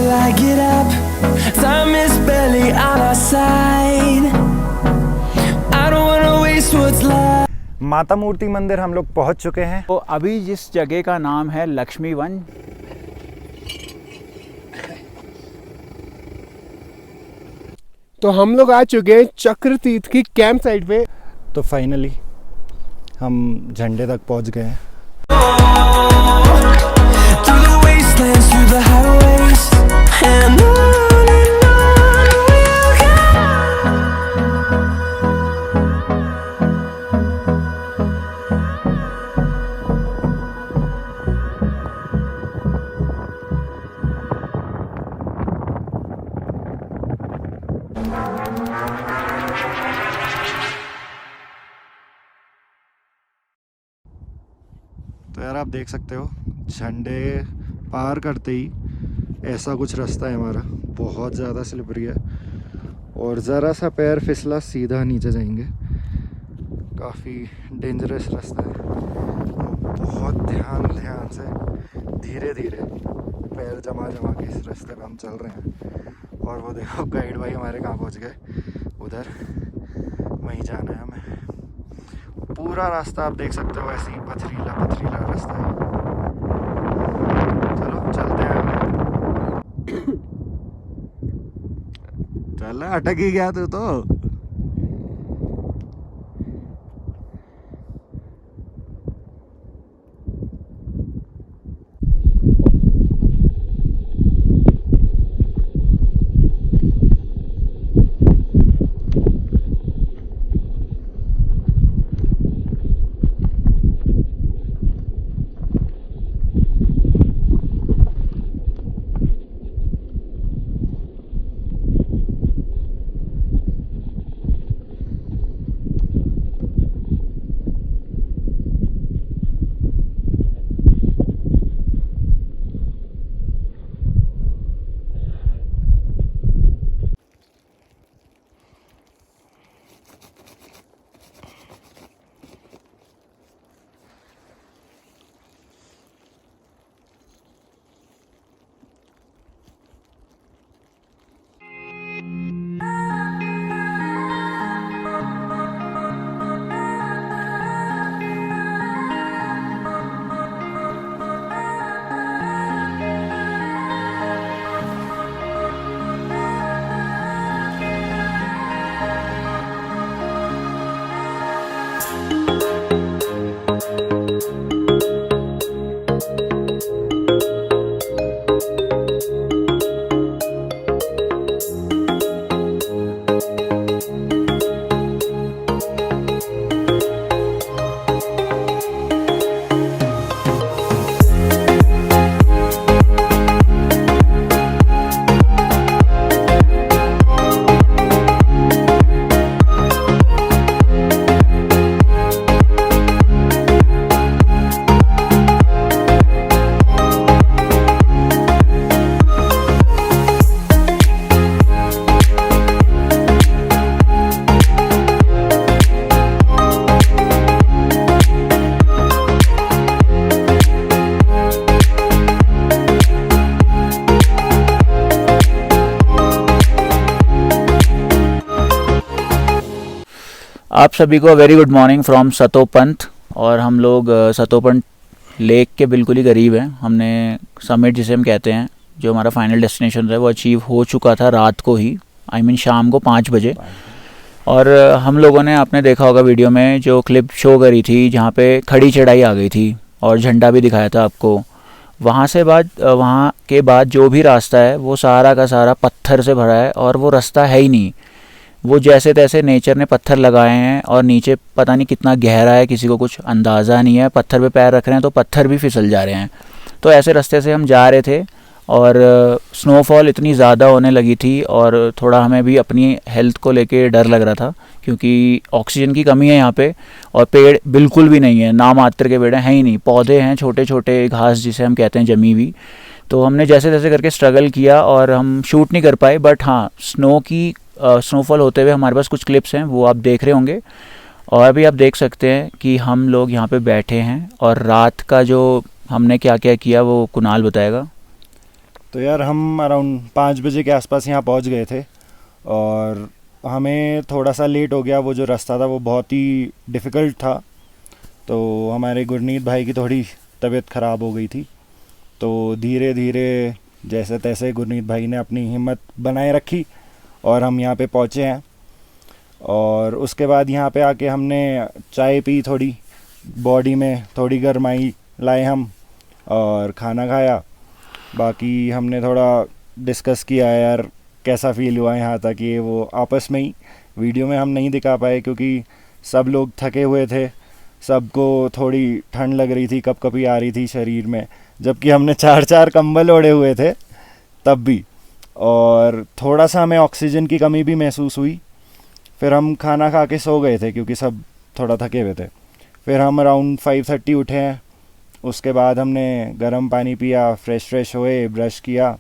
till I get up. Time is barely on our side. I don't wanna waste what's left. माता मूर्ति मंदिर हम लोग पहुंच चुके हैं। तो अभी जिस जगह का नाम है लक्ष्मी वन, तो हम लोग आ चुके हैं चक्र तीर्थ की कैंप साइट पे। तो फाइनली हम झंडे तक पहुंच गए हैं। Through the wastelands, through the highways, and on we'll go. तो यार आप देख सकते हो झंडे पार करते ही ऐसा कुछ रास्ता है हमारा, बहुत ज़्यादा स्लिपरी है और ज़रा सा पैर फिसला सीधा नीचे जाएंगे। काफ़ी डेंजरस रास्ता है, बहुत ध्यान से धीरे धीरे पैर जमा के इस रास्ते पे हम चल रहे हैं। और वो देखो गाइड भाई हमारे कहाँ पहुँच गए, उधर वहीं जाना है हमें। पूरा रास्ता आप देख सकते हो ऐसे ही पथरीला रास्ता है। चलो चलते हैं। चल अटक ही गया तू तो। आप सभी को very good morning from Satopanth. और हम लोग सतोपंथ लेक के बिल्कुल ही करीब हैं। हमने समिट जिसे हम कहते हैं, जो हमारा फाइनल डेस्टिनेशन है, वो अचीव हो चुका था रात को ही, आई मीन शाम को 5 बजे। और हम लोगों ने, आपने देखा होगा वीडियो में जो क्लिप शो करी थी जहाँ पे खड़ी चढ़ाई आ गई थी और झंडा भी दिखाया था आपको। वहाँ के बाद जो भी रास्ता है वो सारा का सारा पत्थर से भरा है और वो रास्ता है ही नहीं। वो जैसे तैसे नेचर ने पत्थर लगाए हैं और नीचे पता नहीं कितना गहरा है, किसी को कुछ अंदाज़ा नहीं है। पत्थर पे पैर रख रहे हैं तो पत्थर भी फिसल जा रहे हैं। तो ऐसे रास्ते से हम जा रहे थे और स्नोफॉल इतनी ज़्यादा होने लगी थी और थोड़ा हमें भी अपनी हेल्थ को लेके डर लग रहा था, क्योंकि ऑक्सीजन की कमी है यहाँ पे और पेड़ बिल्कुल भी नहीं है, ना मात्र के पेड़ हैं ही नहीं, पौधे हैं छोटे छोटे, घास जिसे हम कहते हैं जमी हुई। तो हमने जैसे तैसे करके स्ट्रगल किया और हम शूट नहीं कर पाए, बट हाँ स्नोफॉल होते हुए हमारे पास कुछ क्लिप्स हैं, वो आप देख रहे होंगे। और अभी आप देख सकते हैं कि हम लोग यहाँ पे बैठे हैं और रात का जो हमने क्या क्या किया वो कुणाल बताएगा। तो यार हम अराउंड 5 बजे के आसपास यहाँ पहुँच गए थे और हमें थोड़ा सा लेट हो गया। वो जो रास्ता था वो बहुत ही डिफ़िकल्ट था, तो हमारे गुरनीत भाई की थोड़ी तबीयत ख़राब हो गई थी। तो धीरे धीरे जैसे तैसे गुरनीत भाई ने अपनी हिम्मत बनाए रखी और हम यहाँ पे पहुँचे हैं। और उसके बाद यहाँ पे आके हमने चाय पी, थोड़ी बॉडी में थोड़ी गर्माई लाए हम और खाना खाया। बाकी हमने थोड़ा डिस्कस किया यार कैसा फ़ील हुआ यहाँ तक, ये वो आपस में ही। वीडियो में हम नहीं दिखा पाए क्योंकि सब लोग थके हुए थे, सबको थोड़ी ठंड लग रही थी, कपकपी आ रही थी शरीर में, जबकि हमने 4 कंबल ओढ़े हुए थे तब भी। और थोड़ा सा हमें ऑक्सीजन की कमी भी महसूस हुई। फिर हम खाना खा के सो गए थे क्योंकि सब थोड़ा थके हुए थे। फिर हम अराउंड 5:30 उठे हैं। उसके बाद हमने गर्म पानी पिया, फ्रेश हुए, ब्रश किया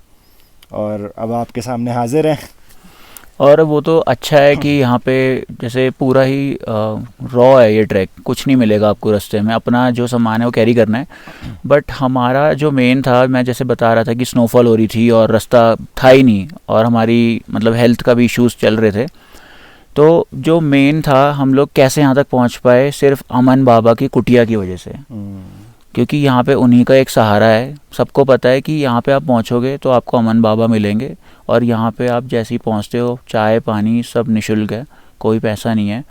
और अब आपके सामने हाजिर हैं। और वो तो अच्छा है कि यहाँ पे जैसे पूरा ही रॉ है ये ट्रैक, कुछ नहीं मिलेगा आपको रास्ते में, अपना जो सामान है वो कैरी करना है। बट हमारा जो मेन था, मैं जैसे बता रहा था कि स्नोफॉल हो रही थी और रास्ता था ही नहीं और हमारी मतलब हेल्थ का भी इश्यूज़ चल रहे थे। तो जो मेन था, हम लोग कैसे यहाँ तक पहुँच पाए, सिर्फ अमन बाबा की कुटिया की वजह से, क्योंकि यहाँ पे उन्हीं का एक सहारा है। सबको पता है कि यहाँ पे आप पहुँचोगे तो आपको अमन बाबा मिलेंगे और यहाँ पे आप जैसे ही पहुँचते हो चाय पानी सब निशुल्क है, कोई पैसा नहीं है।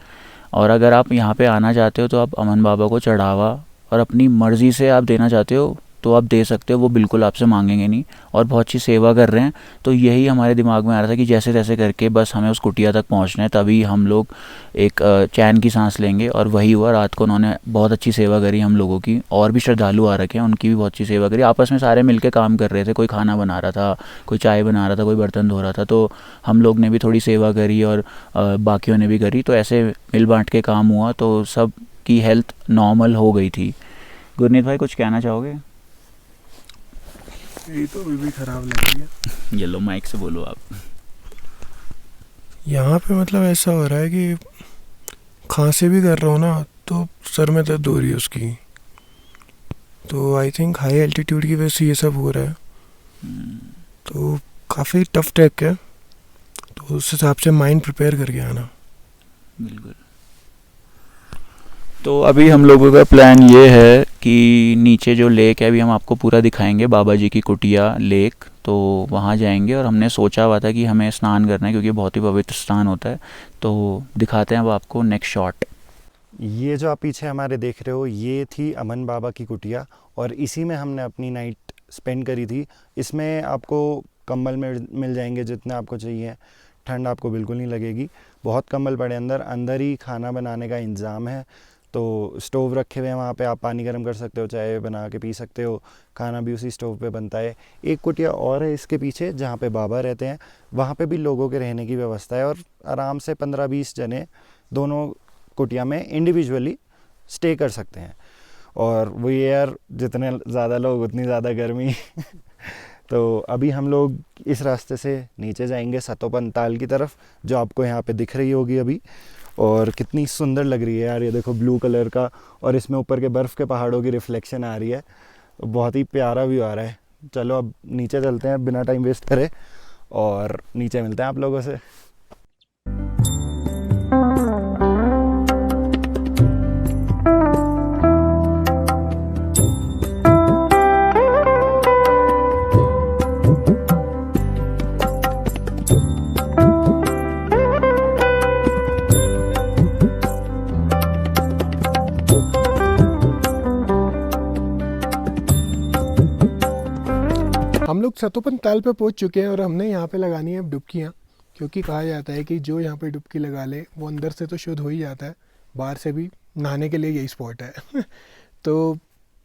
और अगर आप यहाँ पे आना चाहते हो तो आप अमन बाबा को चढ़ावा और अपनी मर्ज़ी से आप देना चाहते हो तो आप दे सकते हो, वो बिल्कुल आपसे मांगेंगे नहीं और बहुत अच्छी सेवा कर रहे हैं। तो यही हमारे दिमाग में आ रहा था कि जैसे तैसे करके बस हमें उस कुटिया तक पहुंचना है, तभी हम लोग एक चैन की सांस लेंगे। और वही हुआ, रात को उन्होंने बहुत अच्छी सेवा करी हम लोगों की। और भी श्रद्धालु आ रखे हैं, उनकी भी बहुत अच्छी सेवा करी। आपस में सारे मिलकर काम कर रहे थे, कोई खाना बना रहा था, कोई चाय बना रहा था, कोई बर्तन धो रहा था। तो हम लोग ने भी थोड़ी सेवा करी और बाकियों ने भी करी, तो ऐसे मिल बाँट के काम हुआ, तो सब की हेल्थ नॉर्मल हो गई थी। गुरनीत भाई कुछ कहना चाहोगे? यही तो अभी भी ख़राब लग रही है। ये लो माइक से बोलो आप। यहाँ पे मतलब ऐसा हो रहा है कि खांसी भी कर रहा हूँ ना तो सर में दर्द हो रही है उसकी। तो आई थिंक हाई एल्टीट्यूड की वजह से ये सब हो रहा है। तो काफ़ी टफ ट्रैक है, तो उस हिसाब से माइंड प्रिपेयर करके आना। बिल्कुल। तो अभी हम लोगों का प्लान ये है कि नीचे जो लेक है अभी हम आपको पूरा दिखाएंगे, बाबा जी की कुटिया लेक। तो वहाँ जाएंगे और हमने सोचा हुआ था कि हमें स्नान करना है क्योंकि बहुत ही पवित्र स्नान होता है। तो दिखाते हैं अब आपको नेक्स्ट शॉट। ये जो आप पीछे हमारे देख रहे हो, ये थी अमन बाबा की कुटिया और इसी में हमने अपनी नाइट स्पेंड करी थी। इसमें आपको कंबल मिल जाएंगे जितने आपको चाहिए, ठंड आपको बिल्कुल नहीं लगेगी। बहुत कंबल पड़े अंदर ही खाना बनाने का इंतज़ाम है। तो स्टोव रखे हुए हैं वहाँ पे, आप पानी गर्म कर सकते हो, चाय बना के पी सकते हो, खाना भी उसी स्टोव पे बनता है। एक कुटिया और है इसके पीछे जहाँ पे बाबा रहते हैं, वहाँ पे भी लोगों के रहने की व्यवस्था है और आराम से 15-20 जने दोनों कुटिया में इंडिविजुअली स्टे कर सकते हैं। और वो ये यार जितने ज़्यादा लोग उतनी ज़्यादा गर्मी तो अभी हम लोग इस रास्ते से नीचे जाएंगे सतोपन ताल की तरफ, जो आपको यहाँ पे दिख रही होगी अभी। और कितनी सुंदर लग रही है यार, ये देखो ब्लू कलर का, और इसमें ऊपर के बर्फ़ के पहाड़ों की रिफ्लेक्शन आ रही है, बहुत ही प्यारा व्यू आ रहा है। चलो अब नीचे चलते हैं बिना टाइम वेस्ट करे और नीचे मिलते हैं आप लोगों से। हम लोग सतोपन ताल पे पहुंच चुके हैं और हमने यहाँ पे लगानी है डुबकियाँ, क्योंकि कहा जाता है कि जो यहाँ पे डुबकी लगा ले वो अंदर से तो शुद्ध हो ही जाता है, बाहर से भी नहाने के लिए यही स्पॉट है। तो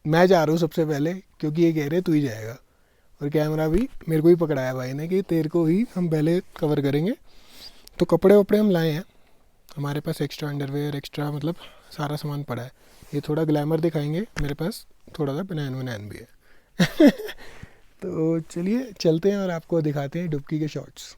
मैं जा रहा हूँ सबसे पहले, क्योंकि ये कह रहे तू ही जाएगा, और कैमरा भी मेरे को ही पकड़ाया भाई ने कि तेरे को ही हम पहले कवर करेंगे। तो कपड़े वपड़े हम लाए हैं, हमारे पास एक्स्ट्रा अंडरवेयर, एक्स्ट्रा मतलब सारा सामान पड़ा है। ये थोड़ा ग्लैमर दिखाएंगे, मेरे पास थोड़ा सा बनैन भी है। तो चलिए चलते हैं और आपको दिखाते हैं डुबकी के शॉट्स।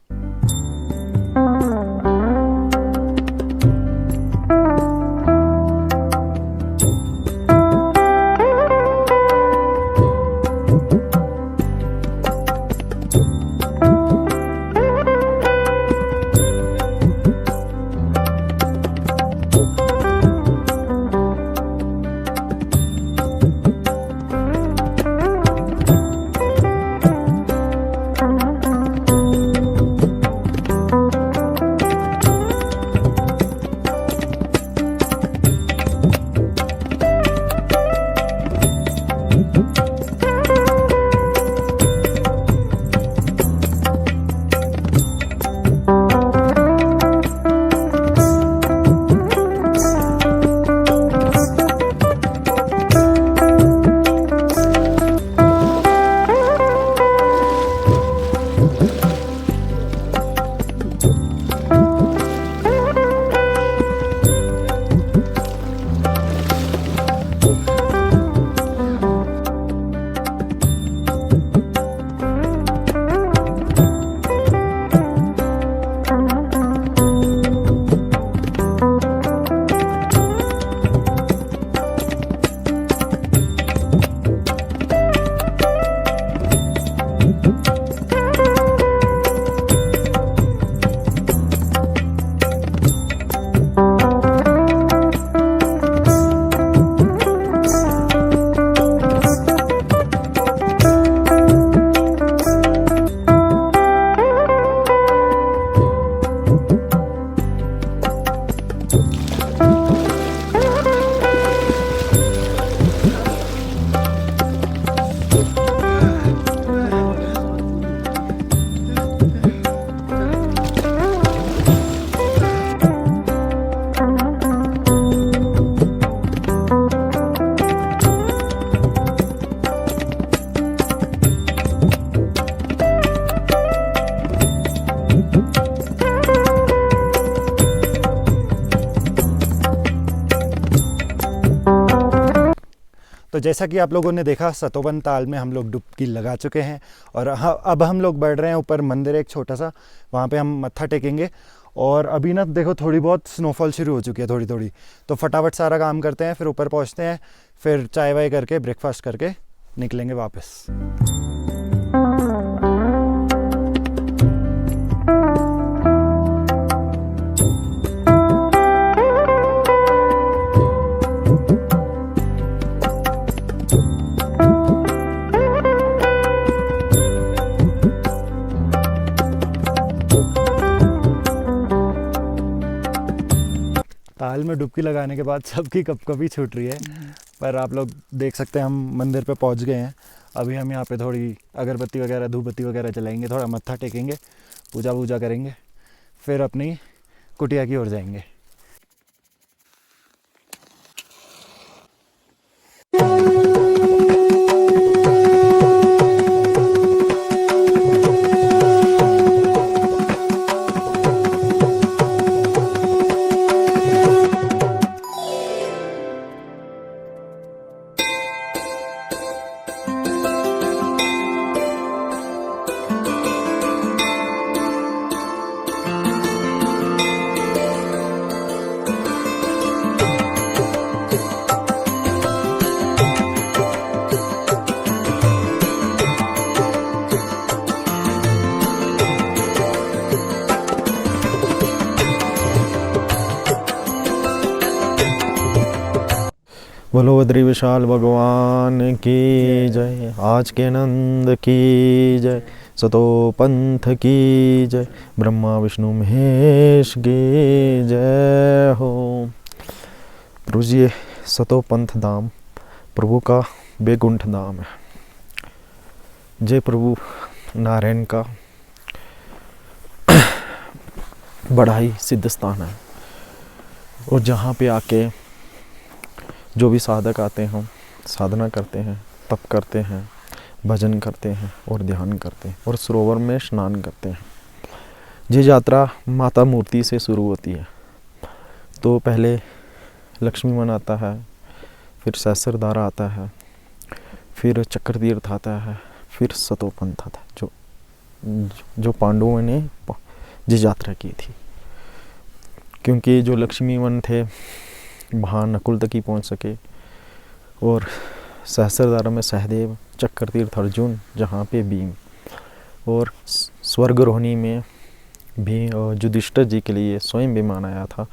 तो जैसा कि आप लोगों ने देखा, सतोपन ताल में हम लोग डुबकी लगा चुके हैं और अब हम लोग बढ़ रहे हैं ऊपर। मंदिर एक छोटा सा, वहाँ पे हम मत्था टेकेंगे। और अभी ना देखो थोड़ी बहुत स्नोफॉल शुरू हो चुकी है, थोड़ी थोड़ी। तो फटाफट सारा काम करते हैं, फिर ऊपर पहुँचते हैं, फिर चाय वाय करके ब्रेकफास्ट करके निकलेंगे वापस। ताल में डुबकी लगाने के बाद सबकी कपकपी छूट रही है, पर आप लोग देख सकते हैं हम मंदिर पे पहुंच गए हैं। अभी हम यहाँ पे थोड़ी अगरबत्ती वगैरह, धूपबत्ती वगैरह जलाएंगे, थोड़ा मत्था टेकेंगे, पूजा वूजा करेंगे, फिर अपनी कुटिया की ओर जाएंगे। बोलो बद्री विशाल भगवान की जय, आज के नंद की जय, सतोपंथ की जय, ब्रह्मा विष्णु महेश की जय हो। प्रभु जी, सतोपंथ धाम प्रभु का बेकुंठ धाम है। जय प्रभु नारायण का बड़ा ही सिद्ध स्थान है। और जहाँ पे आके जो भी साधक आते हैं, साधना करते हैं, तप करते हैं, भजन करते हैं और ध्यान करते हैं और सरोवर में स्नान करते हैं। ये यात्रा माता मूर्ति से शुरू होती है। तो पहले लक्ष्मी वन आता है, फिर सहस्त्रधारा आता है, फिर चक्र तीर्थ आता है, फिर सतोपंथ आता है, जो पांडवों ने ये यात्रा की थी। क्योंकि जो लक्ष्मी वन थे वहाँ नकुल तक ही पहुँच सके, और सहस्त्रधारा में सहदेव, चक्र तीर्थ अर्जुन, जहाँ पे भीम, और स्वर्गरोहिणी में भी युधिष्ठिर जी के लिए स्वयं विमान आया था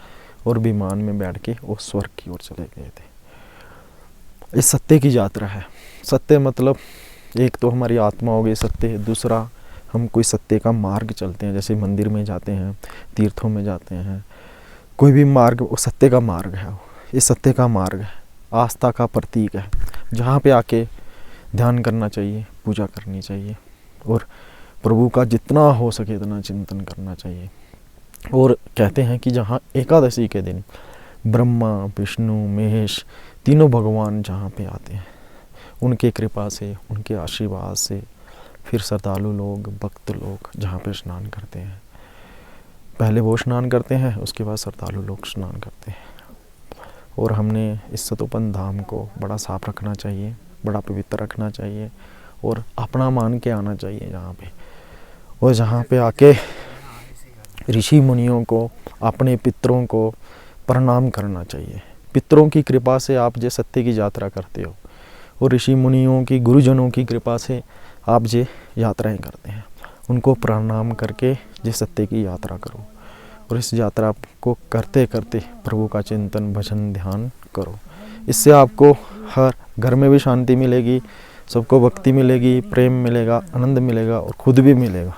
और विमान में बैठ के वो स्वर्ग की ओर चले गए थे। इस सत्य की यात्रा है। सत्य मतलब एक तो हमारी आत्मा हो गई सत्य, दूसरा हम कोई सत्य का मार्ग चलते हैं, जैसे मंदिर में जाते हैं, तीर्थों में जाते हैं, कोई भी मार्ग वो सत्य का मार्ग है। ये सत्य का मार्ग है, आस्था का प्रतीक है, जहाँ पे आके ध्यान करना चाहिए, पूजा करनी चाहिए और प्रभु का जितना हो सके इतना चिंतन करना चाहिए। और कहते हैं कि जहाँ एकादशी के दिन ब्रह्मा विष्णु महेश तीनों भगवान जहाँ पे आते हैं, उनके कृपा से, उनके आशीर्वाद से फिर श्रद्धालु लोग, भक्त लोग जहाँ पे स्नान करते हैं, पहले वो स्नान करते हैं, उसके बाद श्रद्धालु लोग स्नान करते हैं। और हमने इस सतोपंथ धाम को बड़ा साफ रखना चाहिए, बड़ा पवित्र रखना चाहिए और अपना मान के आना चाहिए यहाँ पे। और जहाँ पे आके ऋषि मुनियों को, अपने पितरों को प्रणाम करना चाहिए। पितरों की कृपा से आप जो सत्य की यात्रा करते हो और ऋषि मुनियों की, गुरुजनों की कृपा से आप ये यात्राएं करते हैं, उनको प्रणाम करके ये सत्य की यात्रा करो। और इस यात्रा को करते करते प्रभु का चिंतन, भजन, ध्यान करो। इससे आपको हर घर में भी शांति मिलेगी, सबको भक्ति मिलेगी, प्रेम मिलेगा, आनंद मिलेगा और खुद भी मिलेगा।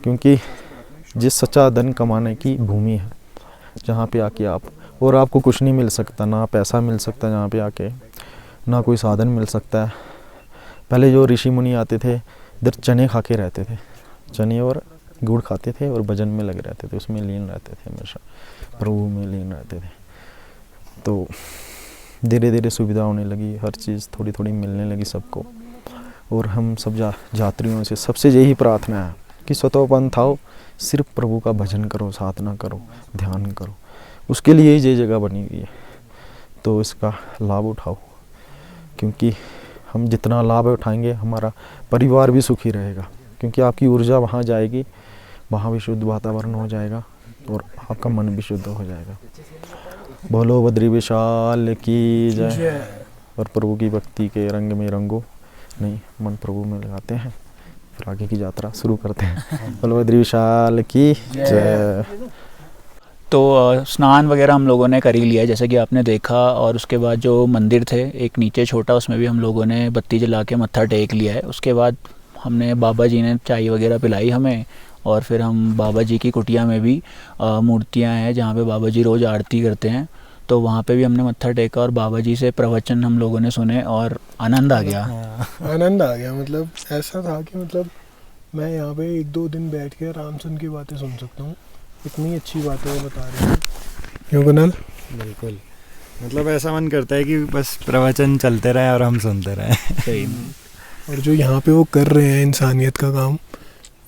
क्योंकि जिस सच्चा धन कमाने की भूमि है, जहाँ पे आके आप, और आपको कुछ नहीं मिल सकता, ना पैसा मिल सकता जहाँ पे आके, ना कोई साधन मिल सकता है। पहले जो ऋषि मुनि आते थे इधर चने खा के रहते थे, चने और गुड़ खाते थे और भजन में लगे रहते थे, उसमें लीन रहते थे, हमेशा प्रभु में लीन रहते थे। तो धीरे धीरे सुविधा होने लगी, हर चीज़ थोड़ी थोड़ी मिलने लगी सबको। और हम सब यात्रियों से सबसे यही प्रार्थना है कि सतोपंथ आओ, सिर्फ प्रभु का भजन करो, साधना करो, ध्यान करो। उसके लिए ये जगह बनी हुई है, तो इसका लाभ उठाओ। क्योंकि हम जितना लाभ उठाएंगे हमारा परिवार भी सुखी रहेगा, क्योंकि आपकी ऊर्जा वहाँ जाएगी, वहाँ भी शुद्ध वातावरण हो जाएगा और आपका मन भी शुद्ध हो जाएगा। बोलो बद्री विशाल की जय। और प्रभु की भक्ति के रंग में रंगो नहीं, मन प्रभु में लगाते हैं, फिर आगे की यात्रा शुरू करते हैं। बोलो बद्री विशाल की जय। तो स्नान वगैरह हम लोगों ने कर ही लिया है जैसे कि आपने देखा, और उसके बाद जो मंदिर थे एक नीचे छोटा, उसमें भी हम लोगों ने बत्ती जला के मत्था टेक लिया है। उसके बाद हमने बाबा जी ने चाय वगैरह पिलाई हमें, और फिर हम बाबा जी की कुटिया में भी मूर्तियां हैं जहाँ पे बाबा जी रोज़ आरती करते हैं, तो वहाँ पे भी हमने मत्था टेका और बाबा जी से प्रवचन हम लोगों ने सुने और आनंद आ गया। आनंद आ गया, मतलब ऐसा था कि मतलब मैं यहाँ पे 1-2 दिन बैठ के आराम से उनकी बातें सुन सकता हूँ, इतनी अच्छी बातें वो बता रहे हैं। क्यों कुणाल? बिल्कुल, मतलब ऐसा मन करता है कि बस प्रवचन चलते रहे और हम सुनते रहे। सही। और जो यहाँ पे वो कर रहे हैं इंसानियत का काम,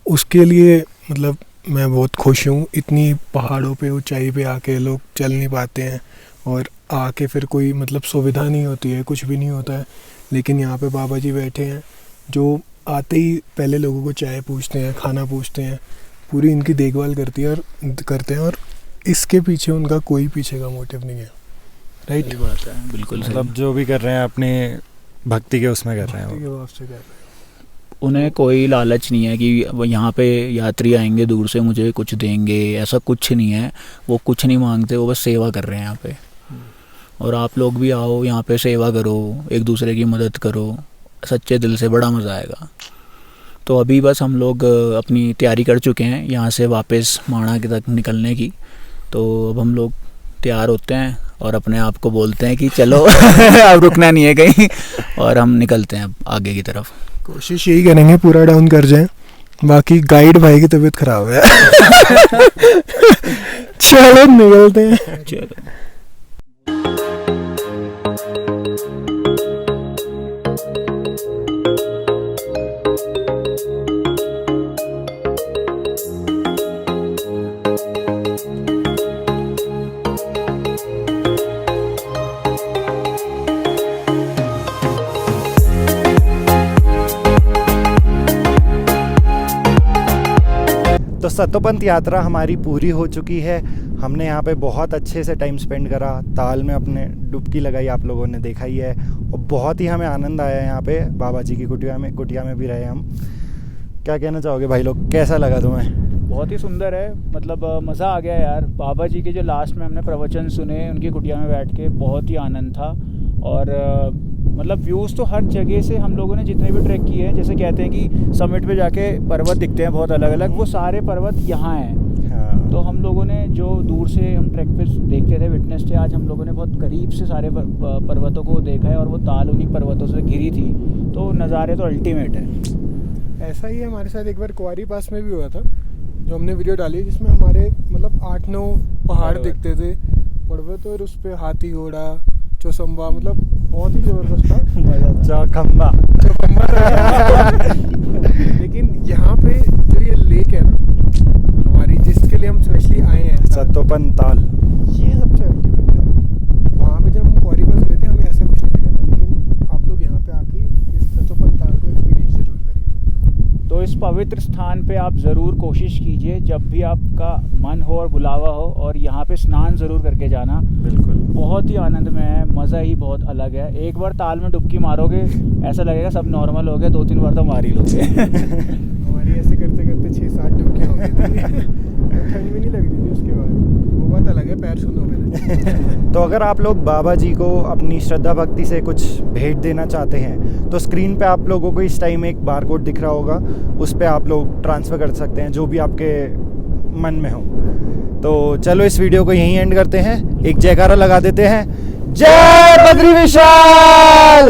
उसके लिए मतलब मैं बहुत खुश हूँ। इतनी पहाड़ों पे ऊंचाई पे आके लोग चल नहीं पाते हैं, और आके फिर कोई मतलब सुविधा नहीं होती है, कुछ भी नहीं होता है, लेकिन यहाँ पे बाबा जी बैठे हैं जो आते ही पहले लोगों को चाय पूछते हैं, खाना पूछते हैं, पूरी इनकी देखभाल करते हैं, और इसके पीछे उनका कोई पीछे का मोटिव नहीं है। राइट, बात है, बिल्कुल। मतलब जो भी कर रहे हैं अपने भक्ति के उसमें कर रहे हैं, भक्ति के भाव से कर रहे हैं। उन्हें कोई लालच नहीं है कि वो यहाँ पे यात्री आएंगे दूर से मुझे कुछ देंगे, ऐसा कुछ नहीं है। वो कुछ नहीं मांगते, वो बस सेवा कर रहे हैं यहाँ पे। और आप लोग भी आओ यहाँ पे, सेवा करो, एक दूसरे की मदद करो सच्चे दिल से, बड़ा मज़ा आएगा। तो अभी बस हम लोग अपनी तैयारी कर चुके हैं यहाँ से वापस माणा के तक निकलने की, तो अब हम लोग तैयार होते हैं और अपने आप को बोलते हैं कि चलो अब रुकना नहीं है कहीं, और हम निकलते हैं अब आगे की तरफ। कोशिश यही करेंगे पूरा डाउन कर जाएं, बाकी गाइड भाई की तबीयत खराब है। चलो निकलते हैं। चलो। तो सतोपंथ यात्रा हमारी पूरी हो चुकी है। हमने यहाँ पे बहुत अच्छे से टाइम स्पेंड करा, ताल में अपने डुबकी लगाई, आप लोगों ने देखा ही है, और बहुत ही हमें आनंद आया यहाँ पे बाबा जी की कुटिया में भी रहे हम। क्या कहना चाहोगे भाई लोग, कैसा लगा तुम्हें? बहुत ही सुंदर है, मतलब मज़ा आ गया यार। बाबा जी के जो लास्ट में हमने प्रवचन सुने उनकी कुटिया में बैठ के, बहुत ही आनंद था। और मतलब व्यूज़ तो हर जगह से हम लोगों ने जितने भी ट्रैक किए हैं, जैसे कहते हैं कि समिट पे जाके पर्वत दिखते हैं बहुत अलग अलग, वो सारे पर्वत यहाँ हैं। हाँ। तो हम लोगों ने जो दूर से हम ट्रैक पे देखते थे, विटनेस थे, आज हम लोगों ने बहुत करीब से सारे पर्वतों को देखा है, और वो ताल उन्हीं पर्वतों से घिरी थी, तो नज़ारे तो अल्टीमेट है। ऐसा ही है हमारे साथ एक बार कुंवारी पास में भी हुआ था, जो हमने वीडियो डाली, जिसमें हमारे मतलब 8-9 पहाड़ दिखते थे पर्वत, और उस पर हाथी घोड़ा चौसम्बा, मतलब बहुत ही ज़बरदस्त था। चौखम्बा। लेकिन यहाँ पे जो ये लेक है ना हमारी, जिसके लिए हम स्पेशली आए हैं, सतोपंथ ताल, ये सबसे अल्टीमेट है। वहाँ पे जब हम कुंवारी पास गए थे हमें ऐसा कुछ नहीं लगा था, लेकिन आप लोग यहाँ पे आके इस सतोपंथ ताल को एक्सपीरियंस जरूर करिए। तो इस पवित्र स्थान पे आप ज़रूर कोशिश कीजिए, जब भी आपका मन हो और बुलावा हो, और यहाँ पे स्नान ज़रूर करके जाना। बिल्कुल, बहुत ही आनंदमय है, मज़ा ही बहुत अलग है। एक बार ताल में डुबकी मारोगे ऐसा लगेगा सब नॉर्मल हो गया, 2-3 बार तो मार ही लोगे। हमारी ऐसे करते करते 6-7 डुबकियाँ हो गई थी। ठंड भी नहीं लग रही थी उसके बाद, वो बात अलग है, पैर सुन हो गए। तो अगर आप लोग बाबा जी को अपनी श्रद्धा भक्ति से कुछ भेंट देना चाहते हैं, तो स्क्रीन पे आप लोगों को इस टाइम एक बार कोड दिख रहा होगा, उस पर आप लोग ट्रांसफ़र कर सकते हैं जो भी आपके मन में हो। तो चलो इस वीडियो को यहीं एंड करते हैं, एक जयकारा लगा देते हैं, जय बद्री विशाल।